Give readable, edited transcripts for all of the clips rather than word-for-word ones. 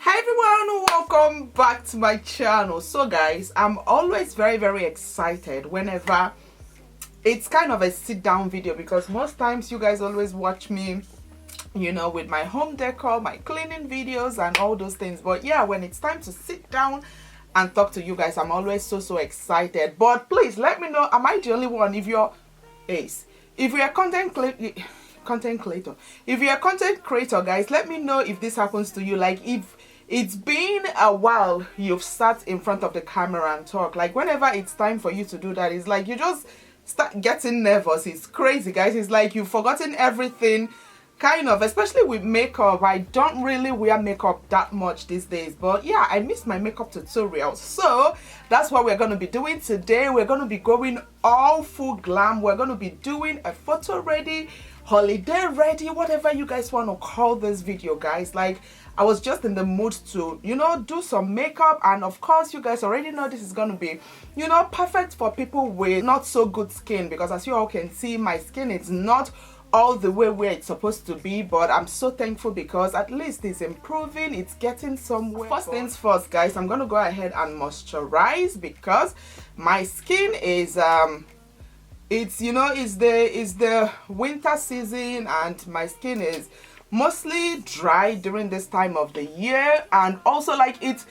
Hi everyone, welcome back to my channel. So guys, I'm always very excited whenever it's kind of a sit down video, because most times you guys always watch me, you know, with my home decor, my cleaning videos and all those things. But yeah, when it's time to sit down and talk to you guys, I'm always so excited. But please let me know, am I the only one? If you're if you're a content creator, if you're a content creator, guys, let me know if this happens to you. Like, if it's been a while you've sat in front of the camera and talk, like whenever it's time for you to do that, it's like you just start getting nervous. It's crazy, guys. It's like you've forgotten everything, kind of, especially with makeup. I don't really wear makeup that much these days, but yeah, I miss my makeup tutorials. So that's what we're going to be doing today. We're going to be going all full glam. We're going to be doing a photo ready, holiday ready, whatever you guys want to call this video, guys. Like, I was just in the mood to, you know, do some makeup, and of course you guys already know this is going to be, you know, perfect for people with not so good skin, because as you all can see, my skin is not all the way where it's supposed to be, but I'm so thankful because at least it's improving, it's getting somewhere. First things first, guys, I'm gonna go ahead and moisturize, because my skin is it's, you know, it's the winter season, and my skin is mostly dry during this time of the year, and also like it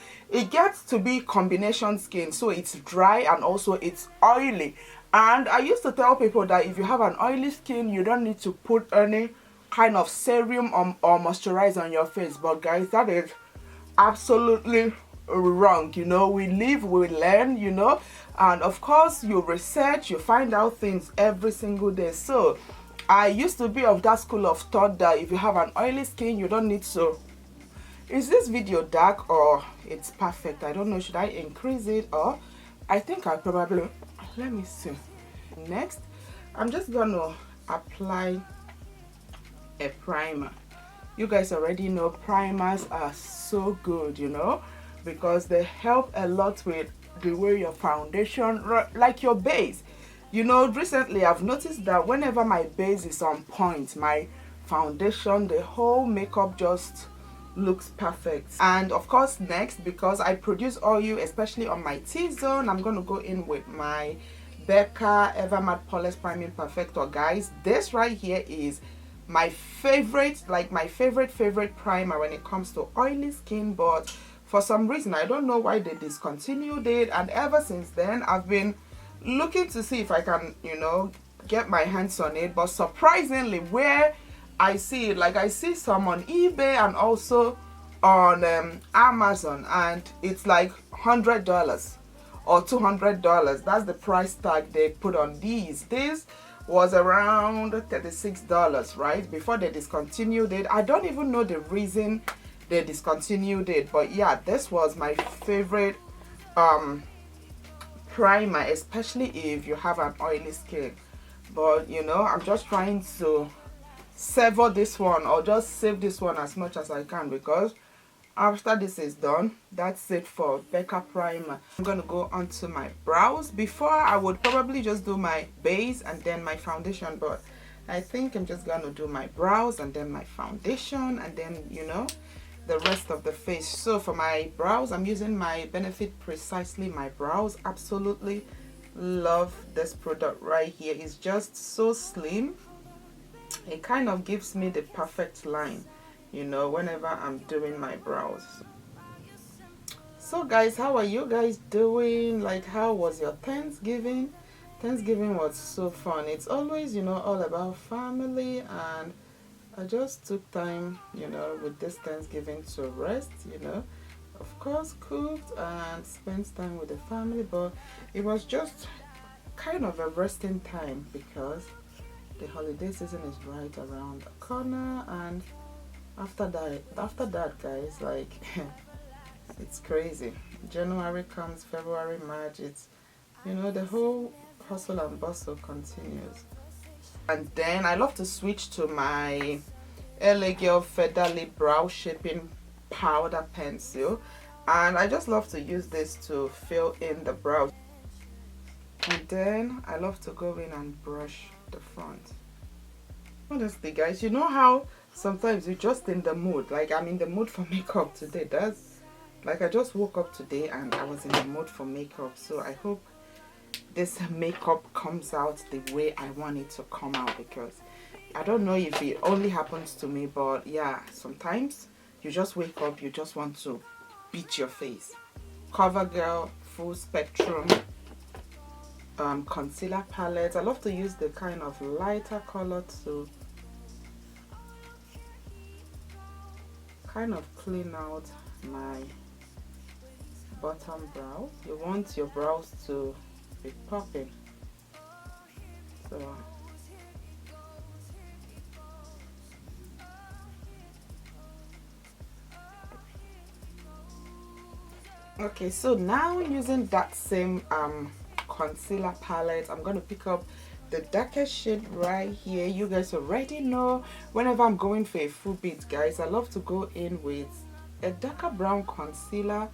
gets to be combination skin, so it's dry and also it's oily. And I used to tell people that if you have an oily skin, you don't need to put any kind of serum or moisturizer on your face. But guys, that is absolutely wrong. You know, we live, we learn, you know, and of course you research, you find out things every single day. So I used to be of that school of thought that if you have an oily skin, you don't need to. Is this video dark or it's perfect? I don't know. Should I increase it? Or I think I probably, let me see. Next, I'm just gonna apply a primer. You guys already know primers are so good, you know, because they help a lot with the way your foundation, like your base. You know, recently I've noticed that whenever my base is on point, my foundation, the whole makeup just looks perfect. And of course, next, because I produce oil especially on my T-zone, I'm going to go in with my Becca Ever Matte Poreless Priming Perfector. Guys, this right here is my favorite, like my favorite primer when it comes to oily skin. But for some reason, I don't know why they discontinued it, and ever since then I've been looking to see if I can, you know, get my hands on it. But surprisingly, where I see it, like I see some on eBay and also on Amazon, and it's like $100 or $200. That's the price tag they put on these. This was around $36, right, before they discontinued it. I don't even know the reason they discontinued it, but yeah, this was my favorite primer, especially if you have an oily skin. But you know, I'm just trying to savor this one, or just save this one as much as I can, because after this is done, that's it for Becca primer. I'm gonna go onto my brows. Before, I would probably just do my base and then my foundation, but I think I'm just gonna do my brows and then my foundation, and then, you know, the rest of the face. So for my brows, I'm using my Benefit Precisely My Brows. Absolutely love this product right here. It's just so slim. It kind of gives me the perfect line, you know, whenever I'm doing my brows. So guys, how are you guys doing? Like, how was your Thanksgiving? Thanksgiving was so fun. It's always, you know, all about family, and I just took time, you know, with this Thanksgiving to rest, you know, of course cooked and spent time with the family. But it was just kind of a resting time, because the holiday season is right around the corner, and after that guys, like it's crazy. January comes, February, March, it's, you know, the whole hustle and bustle continues. And then I love to switch to my LA Girl Featherlite Brow Shaping Powder Pencil, and I just love to use this to fill in the brows. And then I love to go in and brush the front. Honestly guys, you know how sometimes you're just in the mood. Like, I'm in the mood for makeup today. That's like, I just woke up today and I was in the mood for makeup. So I hope this makeup comes out the way I want it to come out, because I don't know if it only happens to me, but yeah, sometimes you just wake up, you just want to beat your face. CoverGirl Full Spectrum concealer palette. I love to use the kind of lighter color to kind of clean out my bottom brow. You want your brows to be popping, so okay, so now using that same concealer palette, I'm going to pick up the darkest shade right here. You guys already know, whenever I'm going for a full beat, guys, I love to go in with a darker brown concealer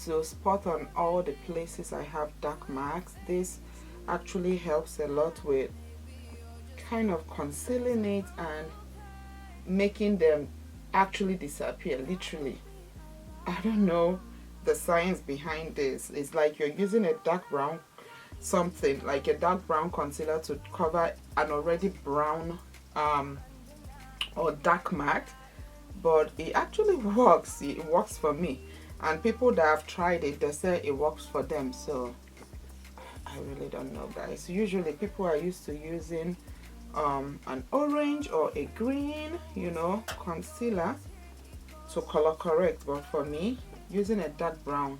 to spot on all the places I have dark marks. This actually helps a lot with kind of concealing it and making them actually disappear, literally. I don't know the science behind this. It's like you're using a dark brown, something like a dark brown concealer to cover an already brown or dark mark, but it actually works. It works for me, and people that have tried it, they say it works for them. So I really don't know, guys. Usually people are used to using an orange or a green, you know, concealer to color correct, but for me, using a dark brown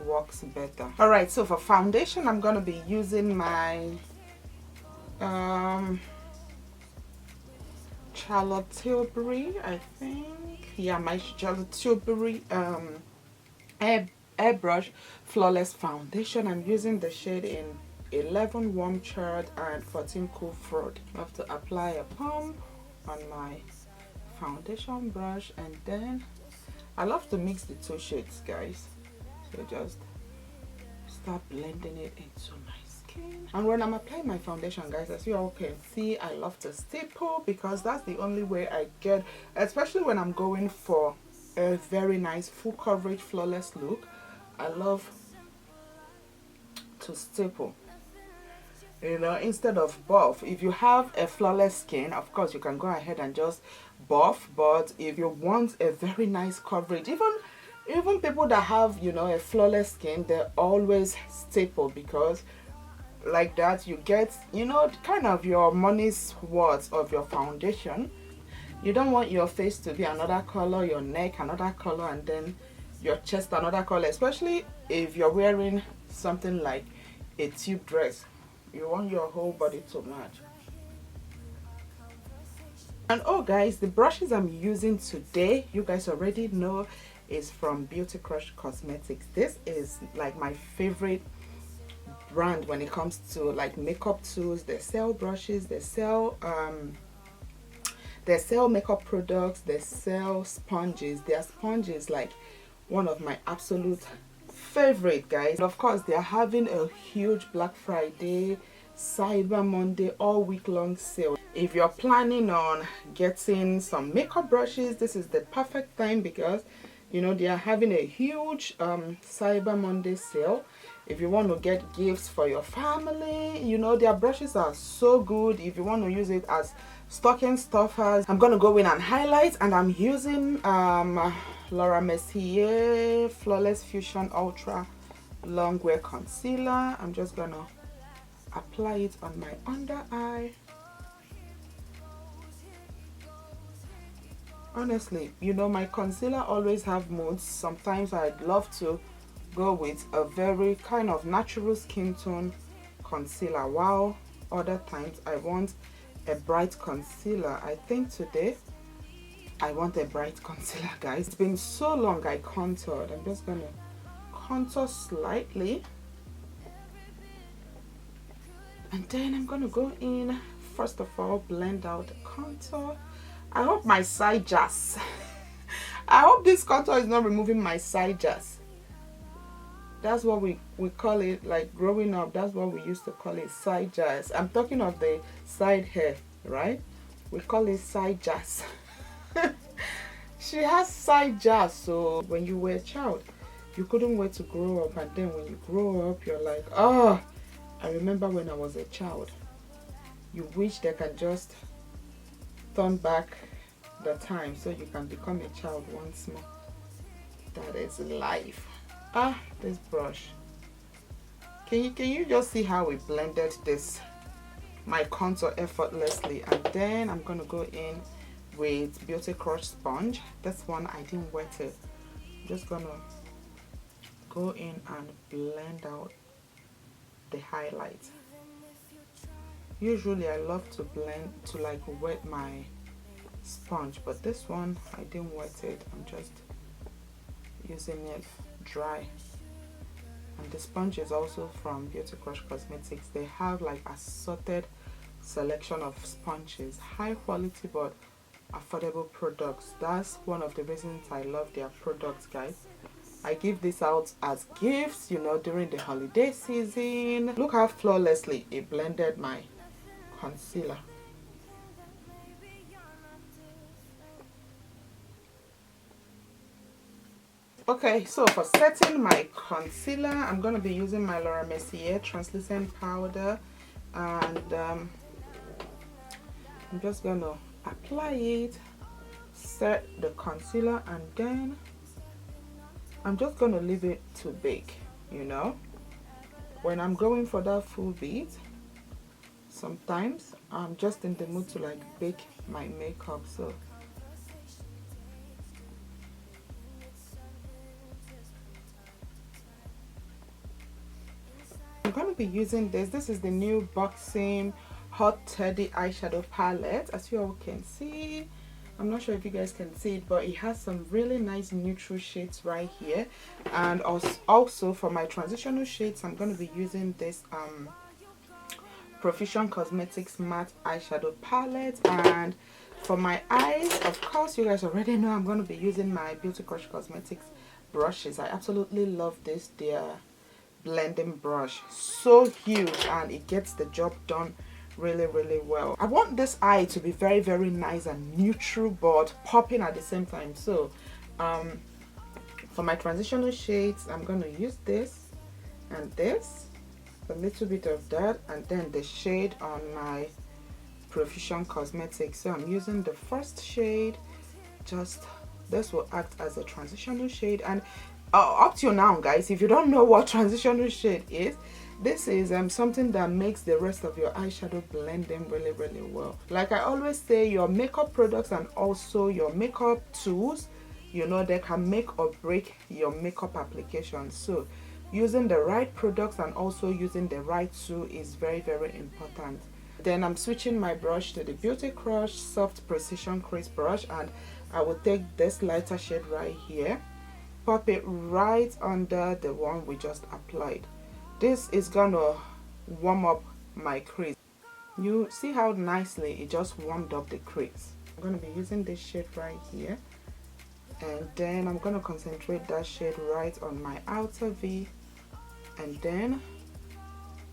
works better. All right, so for foundation, I'm going to be using my Charlotte Tilbury, I think. Yeah, my Charlotte Tilbury airbrush flawless foundation. I'm using the shade in 11 warm charred and 14 cool fraud. I have to apply a pump on my foundation brush, and then I love to mix the two shades, guys. So just start blending it into my skin. And when I'm applying my foundation, guys, as you all can see, I love to stipple, because that's the only way I get, especially when I'm going for a very nice full coverage flawless look, I love to stipple, you know, instead of buff. If you have a flawless skin, of course you can go ahead and just buff, but if you want a very nice coverage, even people that have, you know, a flawless skin, they always staple, because like that you get, you know, kind of your money's worth of your foundation. You don't want your face to be another color, your neck another color, and then your chest another color, especially if you're wearing something like a tube dress. You want your whole body to match. And oh guys, the brushes I'm using today, you guys already know, is from Beauty Crush Cosmetics. This is like my favorite brand when it comes to like makeup tools. They sell brushes, they sell makeup products, they sell sponges. Their sponges like one of my absolute favorite, guys. And of course, they are having a huge Black Friday, Cyber Monday, all week long sale. If you're planning on getting some makeup brushes, this is the perfect time, because you know they are having a huge Cyber Monday sale. If you want to get gifts for your family, you know their brushes are so good. If you want to use it as stocking stuffers, I'm gonna go in and highlight, and I'm using Laura Mercier Flawless Fusion Ultra Long Wear Concealer. I'm just gonna apply it on my under eye. Honestly, you know, my concealer always have moods. Sometimes I'd love to go with a very kind of natural skin tone concealer, while other times I want a bright concealer. I think today I want a bright concealer, guys. It's been so long I contoured. I'm just gonna contour slightly, and then I'm gonna go in, first of all, blend out the contour. I hope my side jazz I hope this contour is not removing my side jazz. That's what we call it, like growing up. That's what we used to call it, side jazz. I'm talking of the side hair, right? We call it side jazz. She has side jars, so when you were a child, you couldn't wait to grow up, and then when you grow up, you're like, oh, I remember when I was a child. You wish they can just turn back the time so you can become a child once more. That is life. Ah, this brush. Can you just see how we blended this, my contour, effortlessly? And then I'm gonna go in with Beauty Crush sponge. This one I didn't wet it. I'm just gonna go in and blend out the highlight. Usually I love to blend to like wet my sponge, but this one I didn't wet it. I'm just using it dry. And the sponge is also from Beauty Crush Cosmetics. They have like assorted selection of sponges, high quality but affordable products. That's one of the reasons I love their products, guys. I give this out as gifts, you know, during the holiday season. Look how flawlessly it blended my concealer. Okay, so for setting my concealer, I'm going to be using my Mercier translucent powder, and I'm just going to apply it, set the concealer, and then I'm just going to leave it to bake, you know. When I'm going for that full beat, sometimes I'm just in the mood to like bake my makeup, so I'm going to be using this. This is the new Buxom Hot Toddy eyeshadow palette. As you all can see, I'm not sure if you guys can see it, but it has some really nice neutral shades right here. And also for my transitional shades, I'm going to be using this Profusion Cosmetics matte eyeshadow palette. And for my eyes, of course, you guys already know I'm going to be using my Beauty Crush Cosmetics brushes. I absolutely love this. They're blending brush, so huge, and it gets the job done really well. I want this eye to be very nice and neutral but popping at the same time. So for my transitional shades, I'm going to use this and this, a little bit of that, and then the shade on my Profusion Cosmetics. So I'm using the first shade. Just this will act as a transitional shade. And up till now, guys, if you don't know what transitional shade is, this is something that makes the rest of your eyeshadow blend in really well. Like I always say, your makeup products and also your makeup tools, you know, they can make or break your makeup application. So using the right products and also using the right tool is very important. Then I'm switching my brush to the Beauty Crush Soft Precision Crease brush, and I will take this lighter shade right here, pop it right under the one we just applied. This is gonna warm up my crease. You see how nicely it just warmed up the crease. I'm gonna be using this shade right here, and then I'm gonna concentrate that shade right on my outer V, and then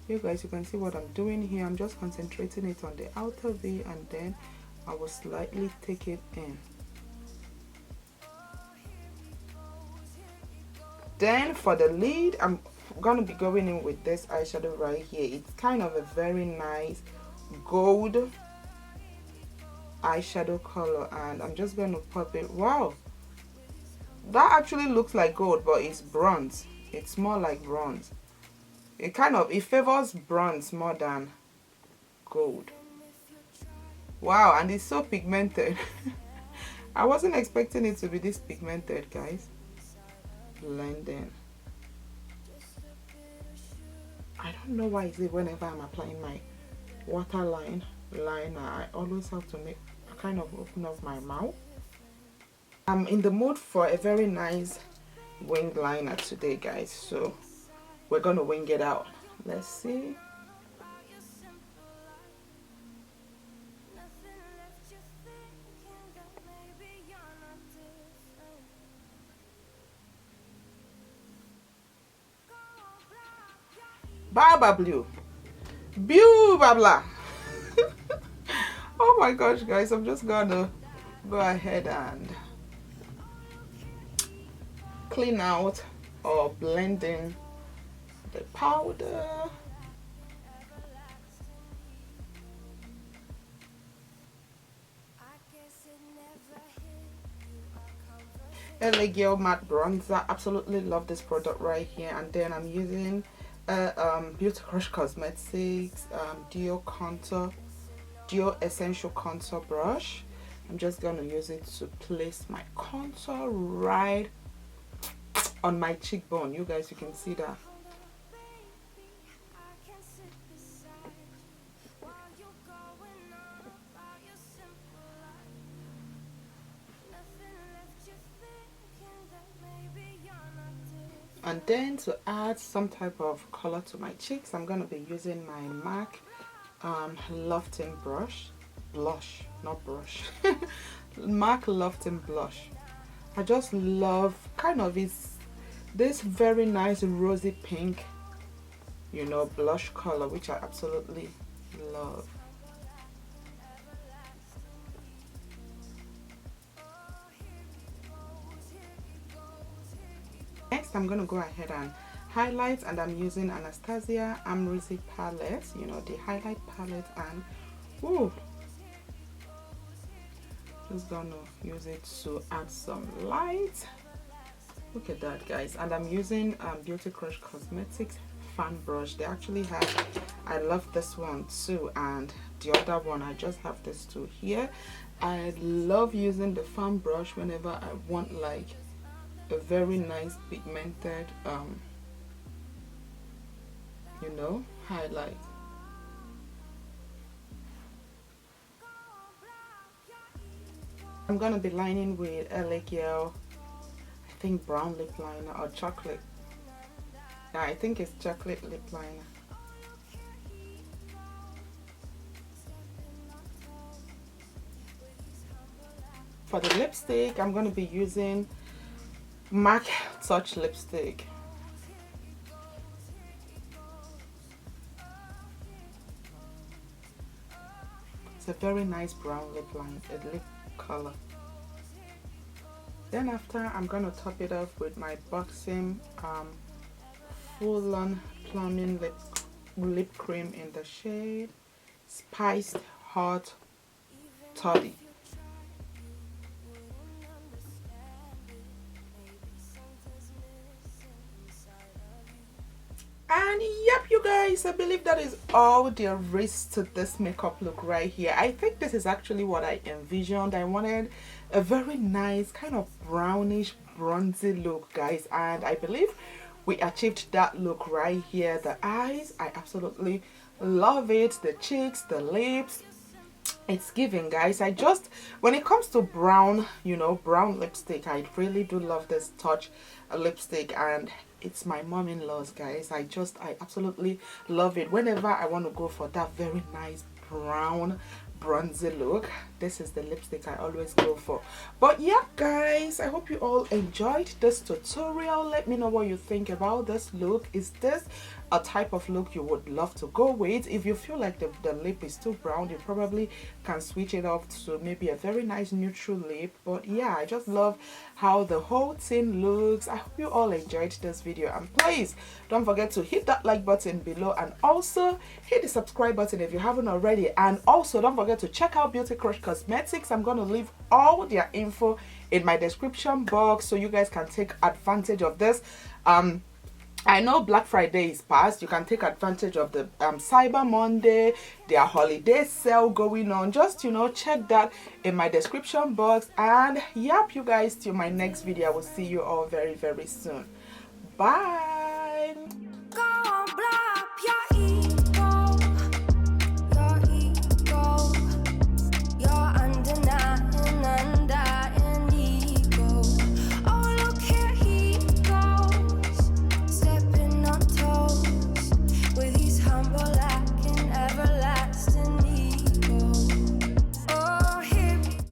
you guys, you can see what I'm doing here. I'm just concentrating it on the outer V, and then I will slightly take it in. Then for the lid, I'm gonna be going in with this eyeshadow right here. It's kind of a very nice gold eyeshadow color, and I'm just gonna pop it. Wow, that actually looks like gold, but it's bronze. It's more like bronze. It favors bronze more than gold. Wow, and it's so pigmented. I wasn't expecting it to be this pigmented, guys. Blending. I don't know why is it whenever I'm applying my waterline liner, I always have to make a kind of open up my mouth. I'm in the mood for a very nice wing liner today, guys, so we're gonna wing it out. Let's see. B.A.B.L.W. B.A.B.L.W. Oh my gosh, guys, I'm just gonna go ahead and clean out or blend in the powder. E.Y.E.B.R.O.W matte bronzer. Absolutely love this product right here. And then I'm using Beauty Crush Cosmetics Duo Essential Contour Brush. I'm just going to use it to place my contour right on my cheekbone. You guys, you can see that. And then to add some type of color to my cheeks, I'm going to be using my MAC Lofting blush, not brush. MAC Lofting blush. I just love kind of this very nice rosy pink, you know, blush color, which I absolutely love. Next, I'm going to go ahead and highlight, and I'm using Anastasia Amrezy palette, you know, the highlight palette, and ooh, just gonna use it to add some light. Look at that, guys. And I'm using Beauty Crush Cosmetics fan brush. They actually have, I love this one too, and the other one, I just have this two here. I love using the fan brush whenever I want like a very nice pigmented you know, highlight. I'm gonna be lining with E.Y.E.B.R.O.W, I think brown lip liner or chocolate. Yeah, I think it's chocolate lip liner. For the lipstick, I'm gonna be using MAC Touch lipstick. It's a very nice brown lip line, a lip color. Then after, I'm gonna top it off with my Buxom full-on plumbing lip cream in the shade Spiced Hot Toddy. And yep, you guys, I believe that is all there is to this makeup look right here. I think this is actually what I envisioned. I wanted a very nice kind of brownish bronzy look, guys, and I believe we achieved that look right here. The eyes, I absolutely love it. The cheeks, the lips, it's giving, guys. I just, when it comes to brown, you know, brown lipstick, I really do love this Touch lipstick, and it's my mom-in-law's, guys. I absolutely love it. Whenever I want to go for that very nice brown bronzy look, this is the lipstick I always go for. But yeah, guys, I hope you all enjoyed this tutorial. Let me know what you think about this look. Is this a type of look you would love to go with? If you feel like the lip is too brown, you probably can switch it off to maybe a very nice neutral lip. But yeah, I just love how the whole thing looks. I hope you all enjoyed this video, and please don't forget to hit that like button below, and also hit the subscribe button if you haven't already. And also don't forget to check out Beauty Crush Cosmetics. I'm going to leave all their info in my description box so you guys can take advantage of this. I know Black Friday is past. You can take advantage of the Cyber Monday, their holiday sale going on. Just, you know, check that in my description box. And yep, you guys, till my next video, I will see you all very, very soon. Bye.